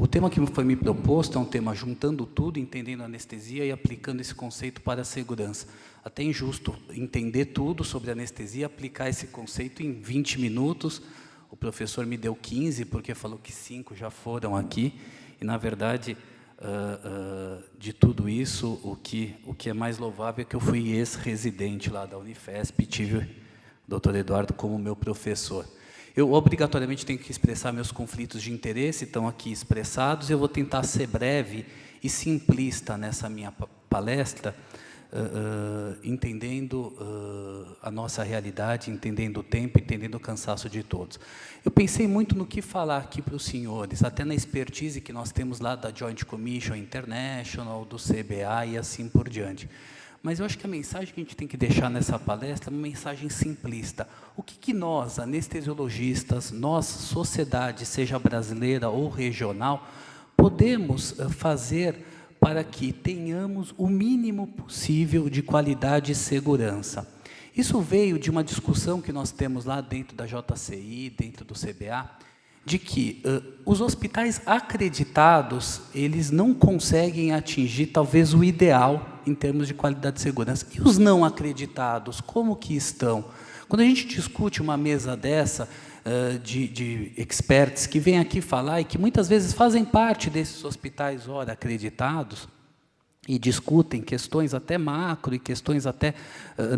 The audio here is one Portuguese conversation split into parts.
tema que foi me proposto é um tema juntando tudo, entendendo a anestesia e aplicando esse conceito para a segurança. Até injusto entender tudo sobre anestesia, aplicar esse conceito em 20 minutos. O professor me deu 15, porque falou que 5 já foram aqui. E, na verdade, de tudo isso, o que é mais louvável é que eu fui ex-residente lá da Unifesp e tive o doutor Eduardo como meu professor. Eu, obrigatoriamente, tenho que expressar meus conflitos de interesse, estão aqui expressados. Eu vou tentar ser breve e simplista nessa minha palestra, entendendo a nossa realidade, entendendo o tempo, entendendo o cansaço de todos. Eu pensei muito no que falar aqui para os senhores, até na expertise que nós temos lá da Joint Commission International, do CBA e assim por diante. Mas eu acho que a mensagem que a gente tem que deixar nessa palestra é uma mensagem simplista. O que nós, anestesiologistas, nós, sociedade, seja brasileira ou regional, podemos fazer para que tenhamos o mínimo possível de qualidade e segurança? Isso veio de uma discussão que nós temos lá dentro da JCI, dentro do CBA, de que os hospitais acreditados, eles não conseguem atingir, talvez, o ideal em termos de qualidade de segurança. E os não acreditados, como que estão? Quando a gente discute uma mesa dessa, de experts que vêm aqui falar e que muitas vezes fazem parte desses hospitais, ora, acreditados, e discutem questões até macro e questões até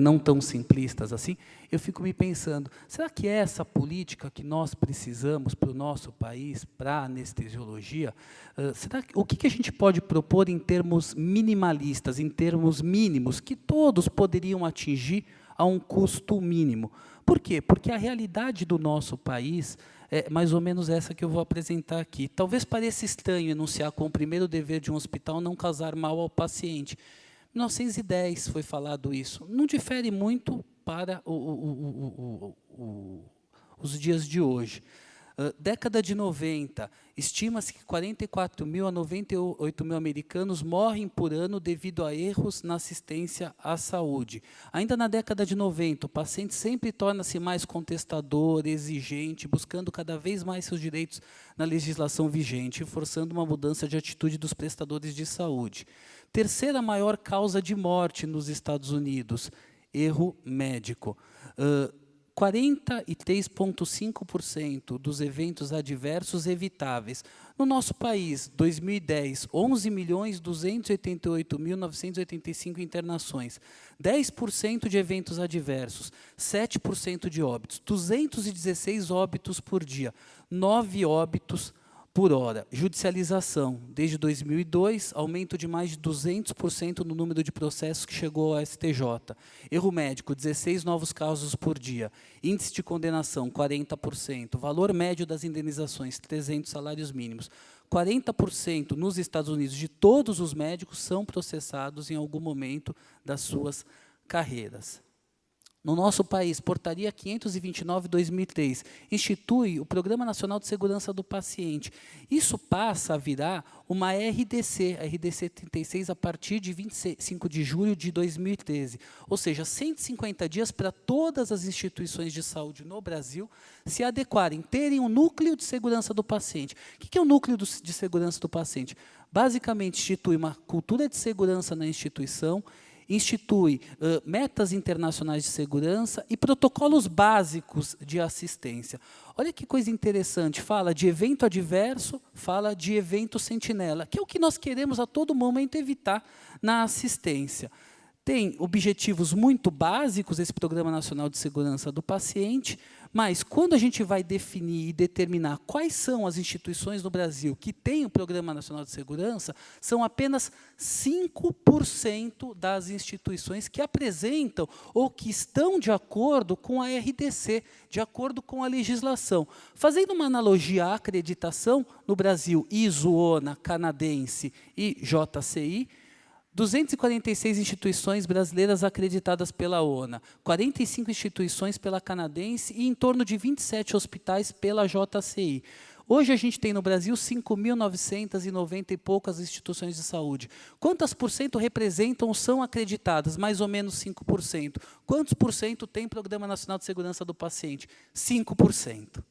não tão simplistas assim, eu fico me pensando, será que é essa política que nós precisamos para o nosso país, para a anestesiologia? O que a gente pode propor em termos minimalistas, em termos mínimos, que todos poderiam atingir a um custo mínimo? Por quê? Porque a realidade do nosso país é mais ou menos essa que eu vou apresentar aqui. Talvez pareça estranho enunciar como o primeiro dever de um hospital não causar mal ao paciente. Em 1910 foi falado isso. Não difere muito para os dias de hoje. Década de 90, estima-se que 44 mil a 98 mil americanos morrem por ano devido a erros na assistência à saúde. Ainda na década de 90, o paciente sempre torna-se mais contestador, exigente, buscando cada vez mais seus direitos na legislação vigente, forçando uma mudança de atitude dos prestadores de saúde. Terceira maior causa de morte nos Estados Unidos, erro médico. 43,5% dos eventos adversos evitáveis. No nosso país, 2010, 11.288.985 internações, 10% de eventos adversos, 7% de óbitos, 216 óbitos por dia, 9 óbitos por hora. Judicialização, desde 2002, aumento de mais de 200% no número de processos que chegou ao STJ. Erro médico, 16 novos casos por dia. Índice de condenação, 40%. Valor médio das indenizações, 300 salários mínimos. 40% nos Estados Unidos de todos os médicos são processados em algum momento das suas carreiras. No nosso país, Portaria 529/2003, institui o Programa Nacional de Segurança do Paciente. Isso passa a virar uma RDC, a RDC 36, a partir de 25 de julho de 2013. Ou seja, 150 dias para todas as instituições de saúde no Brasil se adequarem, terem um núcleo de segurança do paciente. O que é o núcleo de segurança do paciente? Basicamente, institui uma cultura de segurança na instituição, institui metas internacionais de segurança e protocolos básicos de assistência. Olha que coisa interessante, fala de evento adverso, fala de evento sentinela, que é o que nós queremos a todo momento evitar na assistência. Tem objetivos muito básicos, esse Programa Nacional de Segurança do Paciente, mas quando a gente vai definir e determinar quais são as instituições no Brasil que têm o Programa Nacional de Segurança, são apenas 5% das instituições que apresentam ou que estão de acordo com a RDC, de acordo com a legislação. Fazendo uma analogia à acreditação, no Brasil, ISO, ONA, canadense e JCI, 246 instituições brasileiras acreditadas pela ONA, 45 instituições pela canadense e em torno de 27 hospitais pela JCI. Hoje a gente tem no Brasil 5.990 e poucas instituições de saúde. Quantas por cento representam ou são acreditadas? Mais ou menos 5%. Quantos por cento tem Programa Nacional de Segurança do Paciente? 5%.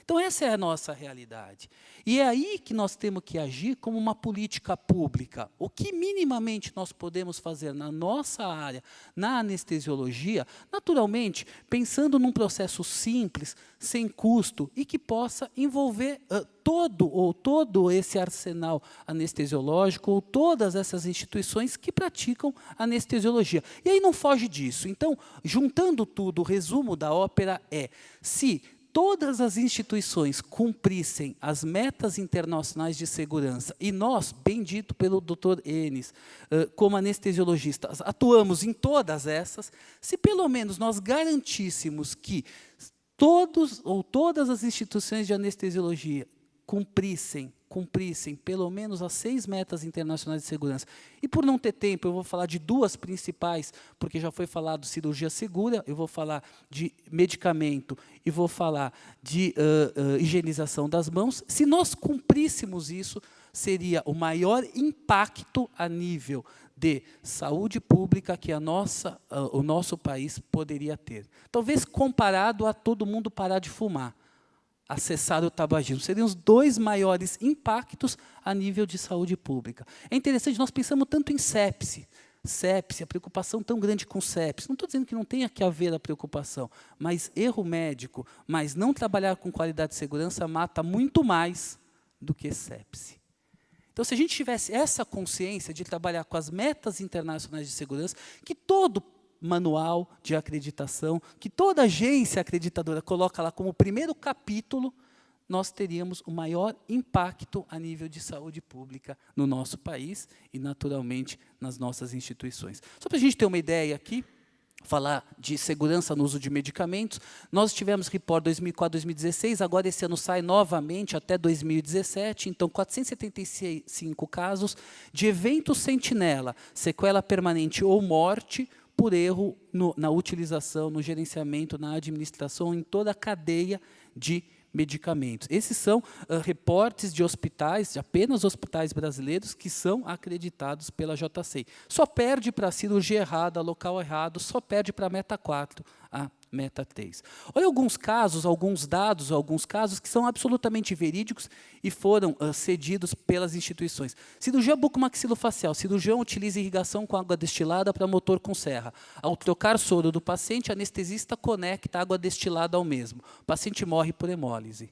Então, essa é a nossa realidade. E é aí que nós temos que agir como uma política pública. O que minimamente nós podemos fazer na nossa área, na anestesiologia, naturalmente, pensando num processo simples, sem custo, e que possa envolver todo esse arsenal anestesiológico, ou todas essas instituições que praticam anestesiologia. E aí não foge disso. Então, juntando tudo, o resumo da ópera é: se todas as instituições cumprissem as metas internacionais de segurança, e nós, bem dito pelo Dr. Enes, como anestesiologistas, atuamos em todas essas, se pelo menos nós garantíssemos que todas as instituições de anestesiologia cumprissem pelo menos as 6 metas internacionais de segurança. E por não ter tempo, eu vou falar de 2 principais, porque já foi falado cirurgia segura, eu vou falar de medicamento e vou falar de higienização das mãos. Se nós cumpríssemos isso, seria o maior impacto a nível de saúde pública que o nosso país poderia ter. Talvez comparado a todo mundo parar de fumar, a cessar o tabagismo. Seriam os 2 maiores impactos a nível de saúde pública. É interessante, nós pensamos tanto em sepse, a preocupação tão grande com sepse. Não estou dizendo que não tenha que haver a preocupação, mas erro médico, mas não trabalhar com qualidade de segurança mata muito mais do que sepse. Então, se a gente tivesse essa consciência de trabalhar com as metas internacionais de segurança, que todo manual de acreditação, que toda agência acreditadora coloca lá como primeiro capítulo, nós teríamos o maior impacto a nível de saúde pública no nosso país e, naturalmente, nas nossas instituições. Só para a gente ter uma ideia aqui, falar de segurança no uso de medicamentos, nós tivemos report 2004, 2016, agora esse ano sai novamente até 2017, então 475 casos de evento sentinela, sequela permanente ou morte, por erro na utilização, no gerenciamento, na administração, em toda a cadeia de medicamentos. Esses são reportes de hospitais, de apenas hospitais brasileiros, que são acreditados pela JCI. Só perde para a cirurgia errada, local errado, só perde para a Meta 4, a Meta 3. Olha alguns casos, alguns dados, alguns casos que são absolutamente verídicos e foram cedidos pelas instituições. Cirurgia bucomaxilofacial. Cirurgião utiliza irrigação com água destilada para motor com serra. Ao trocar soro do paciente, anestesista conecta água destilada ao mesmo. O paciente morre por hemólise.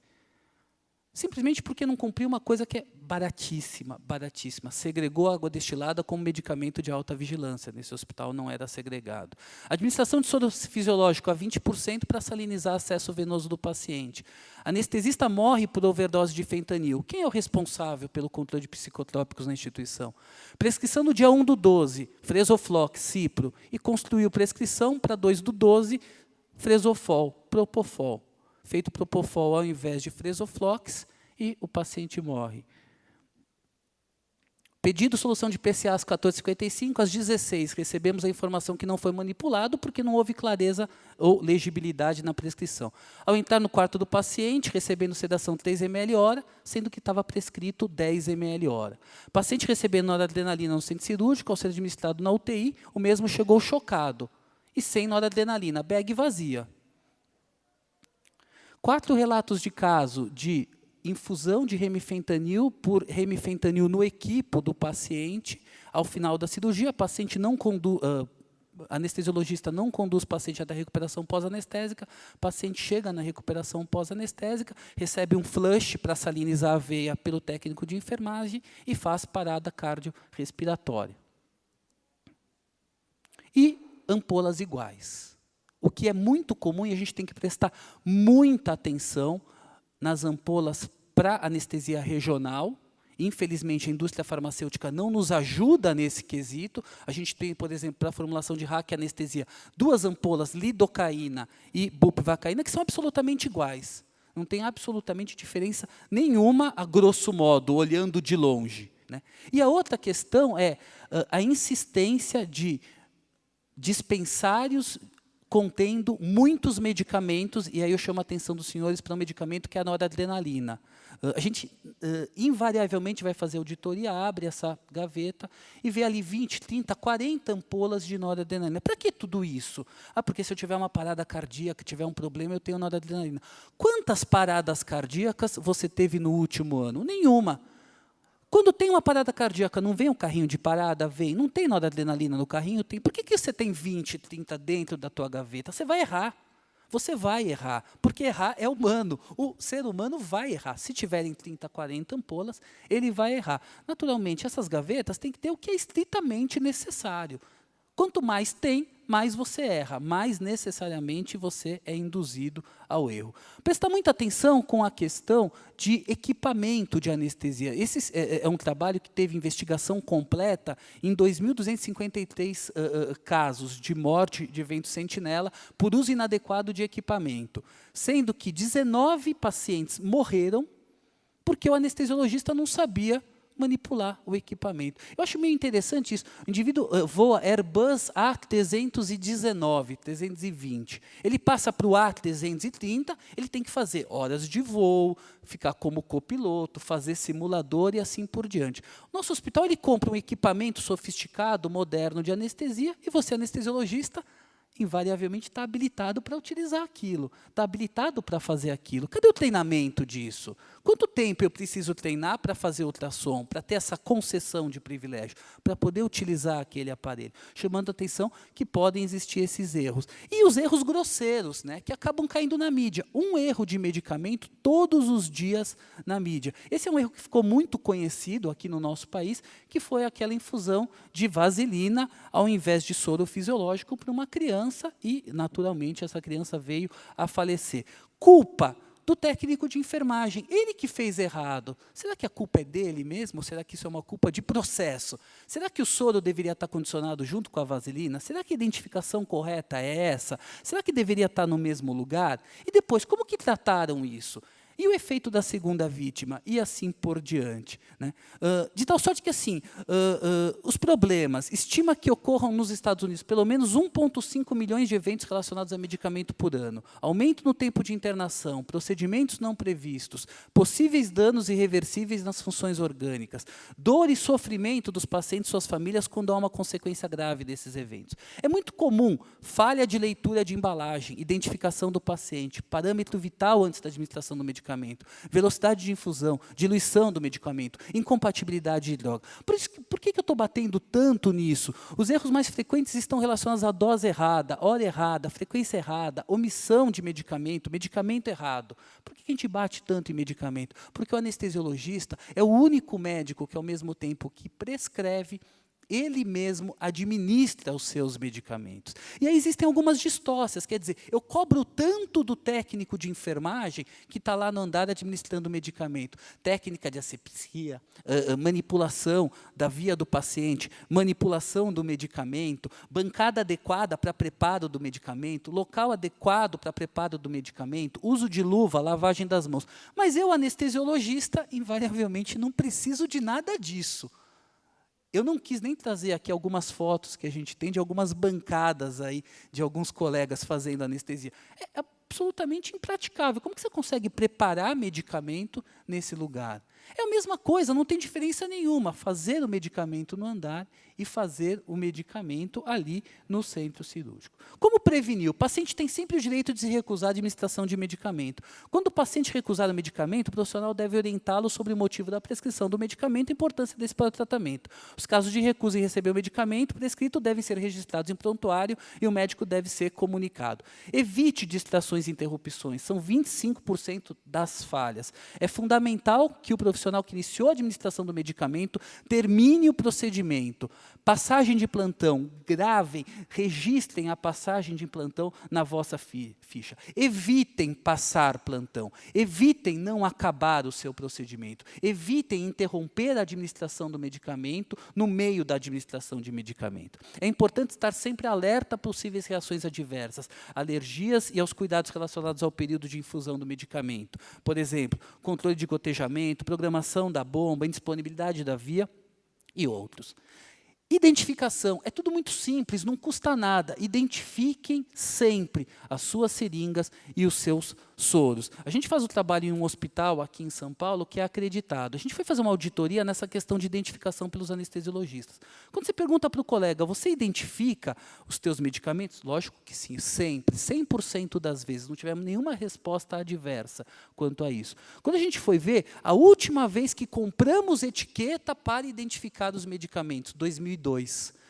Simplesmente porque não cumpriu uma coisa que é baratíssima, baratíssima. Segregou a água destilada como medicamento de alta vigilância. Nesse hospital não era segregado. Administração de soro fisiológico a 20% para salinizar acesso venoso do paciente. Anestesista morre por overdose de fentanil. Quem é o responsável pelo controle de psicotrópicos na instituição? Prescrição no dia 1/12, Fresoflox, Cipro. E construiu prescrição para 2/12, Fresofol, Propofol. Feito Propofol ao invés de Fresoflox e o paciente morre. Pedido solução de PCA às 14h55, às 16h recebemos a informação que não foi manipulado porque não houve clareza ou legibilidade na prescrição. Ao entrar no quarto do paciente, recebendo sedação 3 ml hora, sendo que estava prescrito 10 ml hora. Paciente recebendo noradrenalina no centro cirúrgico, ao ser administrado na UTI, o mesmo chegou chocado e sem noradrenalina, bag vazia. 4 relatos de caso de infusão de remifentanil por remifentanil no equipo do paciente. Ao final da cirurgia, anestesiologista não conduz o paciente até a recuperação pós-anestésica, o paciente chega na recuperação pós-anestésica, recebe um flush para salinizar a veia pelo técnico de enfermagem e faz parada cardiorrespiratória. E ampolas iguais. O que é muito comum e a gente tem que prestar muita atenção nas ampolas para anestesia regional. Infelizmente, a indústria farmacêutica não nos ajuda nesse quesito. A gente tem, por exemplo, para a formulação de raquianestesia, 2 ampolas, lidocaína e bupivacaína, que são absolutamente iguais. Não tem absolutamente diferença nenhuma, a grosso modo, olhando de longe, né? E a outra questão é a insistência de dispensários contendo muitos medicamentos, e aí eu chamo a atenção dos senhores para um medicamento que é a noradrenalina. A gente, invariavelmente, vai fazer auditoria, abre essa gaveta e vê ali 20, 30, 40 ampolas de noradrenalina. Para que tudo isso? Porque se eu tiver uma parada cardíaca, tiver um problema, eu tenho noradrenalina. Quantas paradas cardíacas você teve no último ano? Nenhuma. Quando tem uma parada cardíaca, não vem um carrinho de parada? Vem. Não tem noradrenalina no carrinho? Tem. Por que você tem 20, 30 dentro da tua gaveta? Você vai errar. Você vai errar, porque errar é humano. O ser humano vai errar. Se tiverem 30, 40 ampolas, ele vai errar. Naturalmente, essas gavetas têm que ter o que é estritamente necessário. Quanto mais tem, mais você erra, mais necessariamente você é induzido ao erro. Prestar muita atenção com a questão de equipamento de anestesia. Esse é um trabalho que teve investigação completa em 2.253 casos de morte de evento sentinela por uso inadequado de equipamento, sendo que 19 pacientes morreram porque o anestesiologista não sabia manipular o equipamento. Eu acho meio interessante isso. O indivíduo voa Airbus A319, 320. Ele passa para o A330, ele tem que fazer horas de voo, ficar como copiloto, fazer simulador e assim por diante. O nosso hospital ele compra um equipamento sofisticado, moderno de anestesia, e você, anestesiologista, invariavelmente está habilitado para utilizar aquilo, está habilitado para fazer aquilo. Cadê o treinamento disso? Quanto tempo eu preciso treinar para fazer ultrassom, para ter essa concessão de privilégio, para poder utilizar aquele aparelho? Chamando a atenção que podem existir esses erros. E os erros grosseiros, né, que acabam caindo na mídia. Um erro de medicamento todos os dias na mídia. Esse é um erro que ficou muito conhecido aqui no nosso país, que foi aquela infusão de vaselina ao invés de soro fisiológico para uma criança e, naturalmente, essa criança veio a falecer. Culpa do técnico de enfermagem. Ele que fez errado. Será que a culpa é dele mesmo? Ou será que isso é uma culpa de processo? Será que o soro deveria estar condicionado junto com a vaselina? Será que a identificação correta é essa? Será que deveria estar no mesmo lugar? E depois, como que trataram isso? E o efeito da segunda vítima? E assim por diante. Né? De tal sorte que, assim, os problemas, estima que ocorram nos Estados Unidos pelo menos 1,5 milhões de eventos relacionados a medicamento por ano, aumento no tempo de internação, procedimentos não previstos, possíveis danos irreversíveis nas funções orgânicas, dor e sofrimento dos pacientes e suas famílias quando há uma consequência grave desses eventos. É muito comum falha de leitura de embalagem, identificação do paciente, parâmetro vital antes da administração do medicamento, velocidade de infusão, diluição do medicamento, incompatibilidade de droga. Por que eu estou batendo tanto nisso? Os erros mais frequentes estão relacionados à dose errada, hora errada, frequência errada, omissão de medicamento, medicamento errado. Por que a gente bate tanto em medicamento? Porque o anestesiologista é o único médico que, ao mesmo tempo que prescreve, ele mesmo administra os seus medicamentos. E aí existem algumas distócias, quer dizer, eu cobro tanto do técnico de enfermagem que está lá no andar administrando o medicamento. Técnica de asepsia, manipulação da via do paciente, manipulação do medicamento, bancada adequada para preparo do medicamento, local adequado para preparo do medicamento, uso de luva, lavagem das mãos. Mas eu, anestesiologista, invariavelmente não preciso de nada disso. Eu não quis nem trazer aqui algumas fotos que a gente tem de algumas bancadas aí, de alguns colegas fazendo anestesia. É absolutamente impraticável. Como que você consegue preparar medicamento nesse lugar? É a mesma coisa, não tem diferença nenhuma, fazer o medicamento no andar e fazer o medicamento ali no centro cirúrgico. Como prevenir? O paciente tem sempre o direito de se recusar a administração de medicamento. Quando o paciente recusar o medicamento, o profissional deve orientá-lo sobre o motivo da prescrição do medicamento e a importância desse para o tratamento. Os casos de recusa em receber o medicamento prescrito devem ser registrados em prontuário e o médico deve ser comunicado. Evite distrações e interrupções, são 25% das falhas. É fundamental que o profissional que iniciou a administração do medicamento termine o procedimento. Passagem de plantão, gravem, registrem a passagem de plantão na vossa ficha. Evitem passar plantão, evitem não acabar o seu procedimento, evitem interromper a administração do medicamento no meio da administração de medicamento. É importante estar sempre alerta a possíveis reações adversas, alergias e aos cuidados relacionados ao período de infusão do medicamento. Por exemplo, controle de gotejamento, programação da bomba, indisponibilidade da via e outros. Identificação, é tudo muito simples, não custa nada. Identifiquem sempre as suas seringas e os seus soros. A gente faz o trabalho em um hospital aqui em São Paulo que é acreditado. A gente foi fazer uma auditoria nessa questão de identificação pelos anestesiologistas. Quando você pergunta para o colega, você identifica os teus medicamentos? Lógico que sim, sempre, 100% das vezes. Não tivemos nenhuma resposta adversa quanto a isso. Quando a gente foi ver, a última vez que compramos etiqueta para identificar os medicamentos, 2002.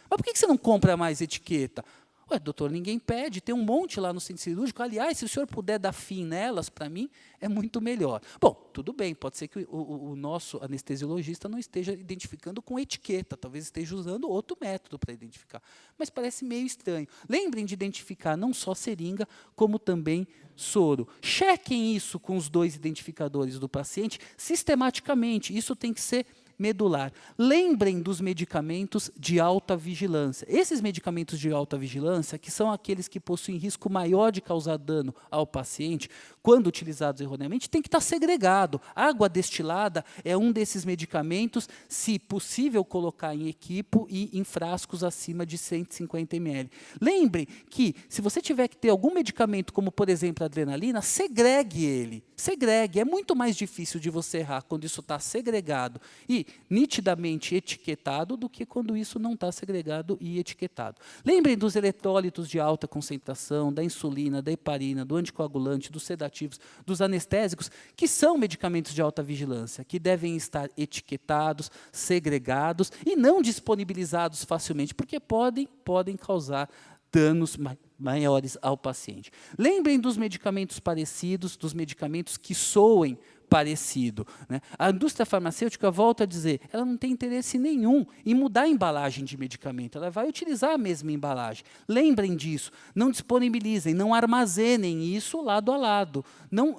Mas por que você não compra mais etiqueta? Ué, doutor, ninguém pede, tem um monte lá no centro cirúrgico. Aliás, se o senhor puder dar fim nelas, para mim, é muito melhor. Bom, tudo bem, pode ser que o nosso anestesiologista não esteja identificando com etiqueta, talvez esteja usando outro método para identificar. Mas parece meio estranho. Lembrem de identificar não só seringa, como também soro. Chequem isso com os 2 identificadores do paciente sistematicamente. Isso tem que ser medular. Lembrem dos medicamentos de alta vigilância. Esses medicamentos de alta vigilância, que são aqueles que possuem risco maior de causar dano ao paciente, quando utilizados erroneamente, tem que estar segregado. Água destilada é um desses medicamentos, se possível colocar em equipo e em frascos acima de 150 ml. Lembrem que, se você tiver que ter algum medicamento, como por exemplo a adrenalina, segregue ele. Segregue. É muito mais difícil de você errar quando isso está segregado e nitidamente etiquetado do que quando isso não está segregado e etiquetado. Lembrem dos eletrólitos de alta concentração, da insulina, da heparina, do anticoagulante, dos sedativos, dos anestésicos, que são medicamentos de alta vigilância, que devem estar etiquetados, segregados e não disponibilizados facilmente, porque podem causar danos maiores ao paciente. Lembrem dos medicamentos parecidos, dos medicamentos que soem parecido, né? A indústria farmacêutica, volta a dizer, ela não tem interesse nenhum em mudar a embalagem de medicamento, ela vai utilizar a mesma embalagem. Lembrem disso, não disponibilizem, não armazenem isso lado a lado, não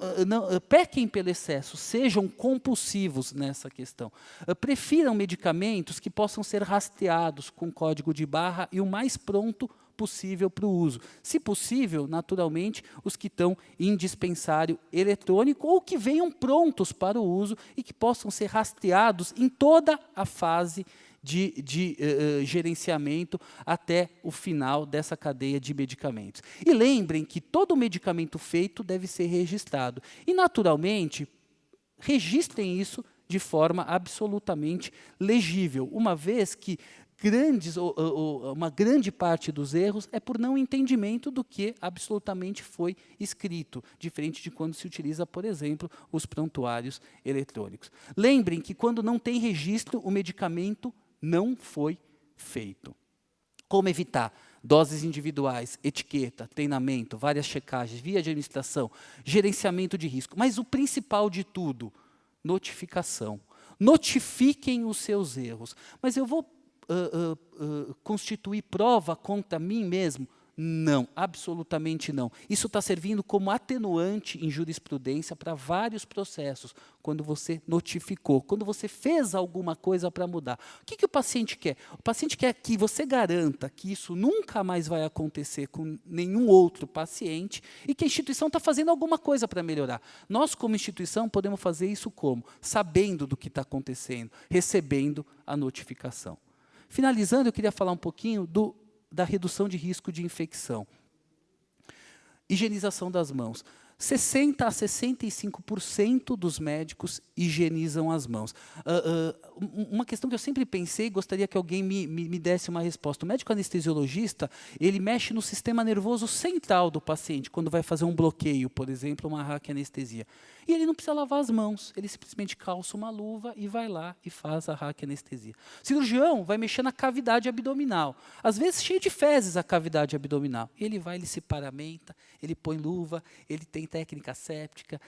pequem pelo excesso, sejam compulsivos nessa questão. Prefiram medicamentos que possam ser rastreados com código de barra e o mais pronto possível para o uso. Se possível, naturalmente, os que estão em dispensário eletrônico ou que venham prontos para o uso e que possam ser rastreados em toda a fase de gerenciamento até o final dessa cadeia de medicamentos. E lembrem que todo medicamento feito deve ser registrado. E, naturalmente, registrem isso de forma absolutamente legível, uma vez que uma grande parte dos erros é por não entendimento do que absolutamente foi escrito, diferente de quando se utiliza, por exemplo, os prontuários eletrônicos. Lembrem que quando não tem registro, o medicamento não foi feito. Como evitar? Doses individuais, etiqueta, treinamento, várias checagens, via de administração, gerenciamento de risco. Mas o principal de tudo, notificação. Notifiquem os seus erros. Mas eu vou constituir prova contra mim mesmo? Não, absolutamente não. Isso está servindo como atenuante em jurisprudência para vários processos, quando você notificou, quando você fez alguma coisa para mudar. O que o paciente quer? O paciente quer que você garanta que isso nunca mais vai acontecer com nenhum outro paciente e que a instituição está fazendo alguma coisa para melhorar. Nós, como instituição, podemos fazer isso como? Sabendo do que está acontecendo, recebendo a notificação. Finalizando, eu queria falar um pouquinho da redução de risco de infecção. Higienização das mãos. 60% a 65% dos médicos higienizam as mãos. Uma questão que eu sempre pensei e gostaria que alguém me desse uma resposta. O médico anestesiologista, ele mexe no sistema nervoso central do paciente, quando vai fazer um bloqueio, por exemplo, uma raquianestesia. E ele não precisa lavar as mãos, ele simplesmente calça uma luva e vai lá e faz a raquianestesia. O cirurgião vai mexer na cavidade abdominal, às vezes cheio de fezes a cavidade abdominal. Ele vai, ele se paramenta, ele põe luva, ele tem técnica séptica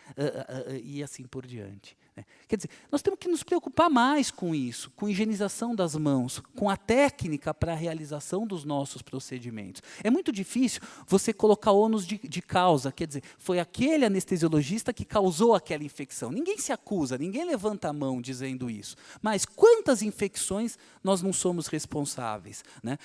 e assim por diante. Né? Quer dizer, nós temos que nos preocupar mais com isso, com a higienização das mãos, com a técnica para a realização dos nossos procedimentos. É muito difícil você colocar ônus de causa, quer dizer, foi aquele anestesiologista que causou aquela infecção. Ninguém se acusa, ninguém levanta a mão dizendo isso. Mas quantas infecções nós não somos responsáveis? Né?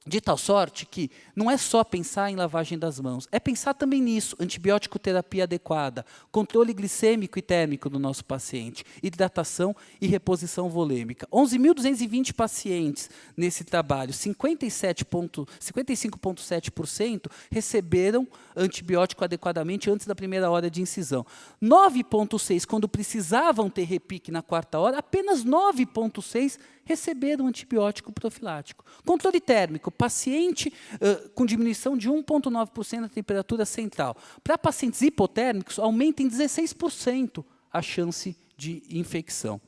De tal sorte que não é só pensar em lavagem das mãos, é pensar também nisso, antibiótico terapia adequada, controle glicêmico e térmico do nosso paciente, hidratação e reposição volêmica. 11.220 pacientes nesse trabalho, 55,7% receberam antibiótico adequadamente antes da primeira hora de incisão. 9,6% quando precisavam ter repique na quarta hora, apenas 9,6% receberam antibiótico profilático. Controle térmico, paciente com diminuição de 1,9% da temperatura central. Para pacientes hipotérmicos, aumenta em 16% a chance de infecção.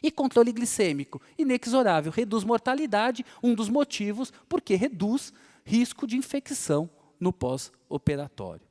E controle glicêmico, inexorável, reduz mortalidade, um dos motivos porque reduz risco de infecção no pós-operatório.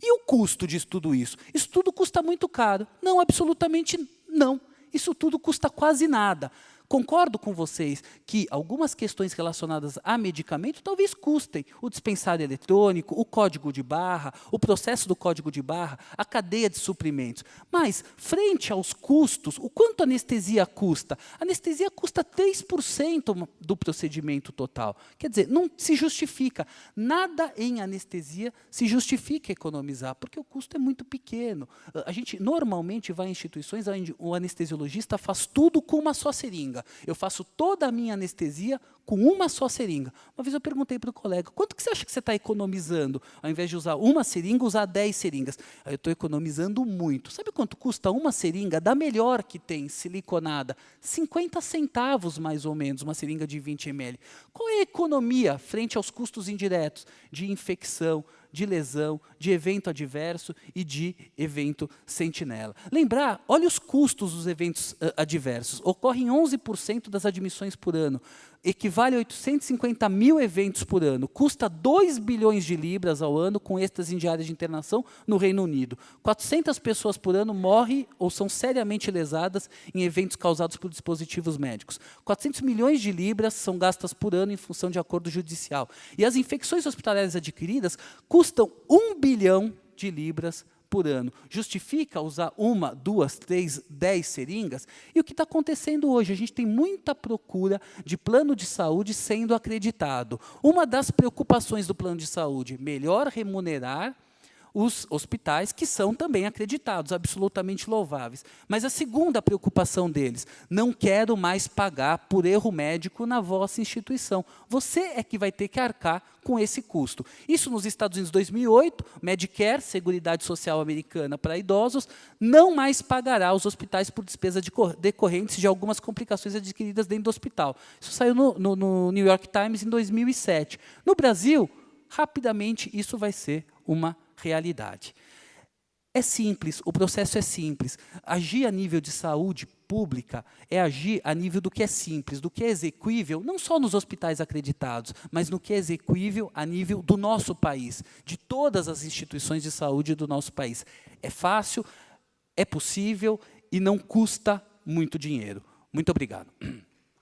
E o custo de tudo isso? Isso tudo custa muito caro? Não, absolutamente não. Isso tudo custa quase nada. Concordo com vocês que algumas questões relacionadas a medicamento talvez custem. O dispensário eletrônico, o código de barra, o processo do código de barra, a cadeia de suprimentos. Mas, frente aos custos, o quanto a anestesia custa? A anestesia custa 3% do procedimento total. Quer dizer, não se justifica. Nada em anestesia se justifica economizar, porque o custo é muito pequeno. A gente normalmente vai em instituições onde o anestesiologista faz tudo com uma só seringa. Eu faço toda a minha anestesia com uma só seringa. Uma vez eu perguntei para o colega, quanto que você acha que você está economizando? Ao invés de usar uma seringa, usar 10 seringas. Aí eu estou economizando muito. Sabe quanto custa uma seringa da melhor que tem, siliconada? 50 centavos, mais ou menos, uma seringa de 20 ml. Qual é a economia frente aos custos indiretos de infecção, de lesão, de evento adverso e de evento sentinela? Lembrar, olha os custos dos eventos adversos. Ocorrem 11% das admissões por ano. Equivale a 850 mil eventos por ano. Custa 2 bilhões de libras ao ano com êxtase em diárias de internação no Reino Unido. 400 pessoas por ano morrem ou são seriamente lesadas em eventos causados por dispositivos médicos. 400 milhões de libras são gastas por ano em função de acordo judicial. E as infecções hospitalares adquiridas custam 1 bilhão de libras por ano. Justifica usar 1, 2, 3, 10 seringas? E o que está acontecendo hoje? A gente tem muita procura de plano de saúde sendo acreditado. Uma das preocupações do plano de saúde, melhor remunerar os hospitais que são também acreditados, absolutamente louváveis. Mas a segunda preocupação deles, não quero mais pagar por erro médico na vossa instituição. Você é que vai ter que arcar com esse custo. Isso nos Estados Unidos, 2008, Medicare, Seguridade Social Americana para idosos, não mais pagará aos hospitais por despesas decorrentes de algumas complicações adquiridas dentro do hospital. Isso saiu no New York Times em 2007. No Brasil, rapidamente, isso vai ser uma realidade. É simples, o processo é simples. Agir a nível de saúde pública é agir a nível do que é simples, do que é exequível, não só nos hospitais acreditados, mas no que é exequível a nível do nosso país, de todas as instituições de saúde do nosso país. É fácil, é possível e não custa muito dinheiro. Muito obrigado.